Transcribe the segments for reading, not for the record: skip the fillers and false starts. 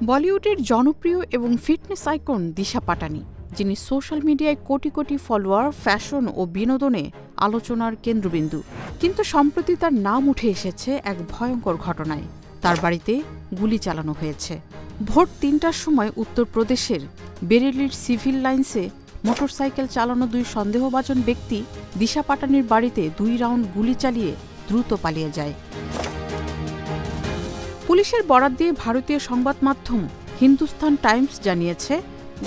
বলিউডের জনপ্রিয় এবং ফিটনেস আইকন দিশা পাটানি, যিনি সোশ্যাল মিডিয়ায় কোটি কোটি ফলোয়ার, ফ্যাশন ও বিনোদনে আলোচনার কেন্দ্রবিন্দু। কিন্তু সম্প্রতি তার নাম উঠে এসেছে এক ভয়ঙ্কর ঘটনায়। তার বাড়িতে গুলি চালানো হয়েছে। ভোর ৩টার সময় উত্তরপ্রদেশের বেরেলির সিভিল লাইন্সে মোটরসাইকেল চালানো ২ সন্দেহভাজন ব্যক্তি দিশা পাটানির বাড়িতে ২ রাউন্ড গুলি চালিয়ে দ্রুত পালিয়ে যায়। পুলিশের বরাত দিয়ে ভারতীয় সংবাদ মাধ্যম হিন্দুস্তান টাইমস জানিয়েছে,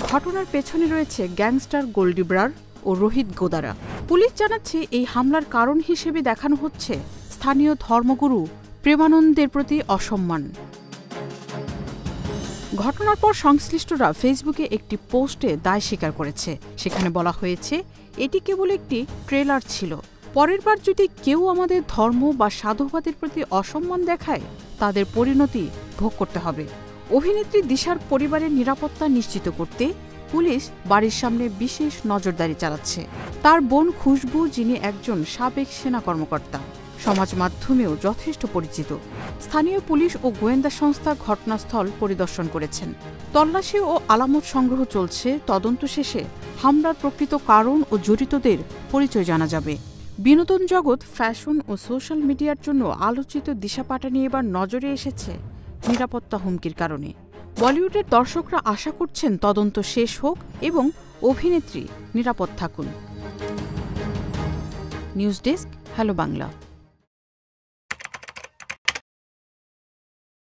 ঘটনার পেছনে রয়েছে গ্যাংস্টার গোল্ডি ব্রার ও রোহিত গোদারা। পুলিশ জানাচ্ছে, এই হামলার কারণ হিসেবে দেখানো হচ্ছে স্থানীয় ধর্মগুরু প্রেমানন্দের প্রতি অসম্মান। ঘটনার পর সংশ্লিষ্টরা ফেসবুকে একটি পোস্টে দায় স্বীকার করেছে। সেখানে বলা হয়েছে, এটি কেবল একটি ট্রেলার ছিল। পরের বার যদি কেউ আমাদের ধর্ম বা সাধুবাদের প্রতি অসম্মান দেখায়, তাদের পরিণতি ভোগ করতে হবে। অভিনেত্রী দিশার পরিবারের নিরাপত্তা নিশ্চিত করতে পুলিশ বাড়ির সামনে বিশেষ নজরদারি চালাচ্ছে। তার বোন খুশবু, যিনি একজন সাবেক সেনা কর্মকর্তা, সমাজ মাধ্যমেও যথেষ্ট পরিচিত। স্থানীয় পুলিশ ও গোয়েন্দা সংস্থা ঘটনাস্থল পরিদর্শন করেছেন। তল্লাশি ও আলামত সংগ্রহ চলছে। তদন্ত শেষে হামলার প্রকৃত কারণ ও জড়িতদের পরিচয় জানা যাবে। বিনোদন জগৎ, ফ্যাশন ও সোশ্যাল মিডিয়ার জন্য আলোচিত দিশা পাটানি এবার নজরে এসেছে নিরাপত্তা হুমকির কারণে। বলিউডের দর্শকরা আশা করছেন তদন্ত শেষ হোক এবং অভিনেত্রী নিরাপদ থাকুন। News desk, hello Bangla.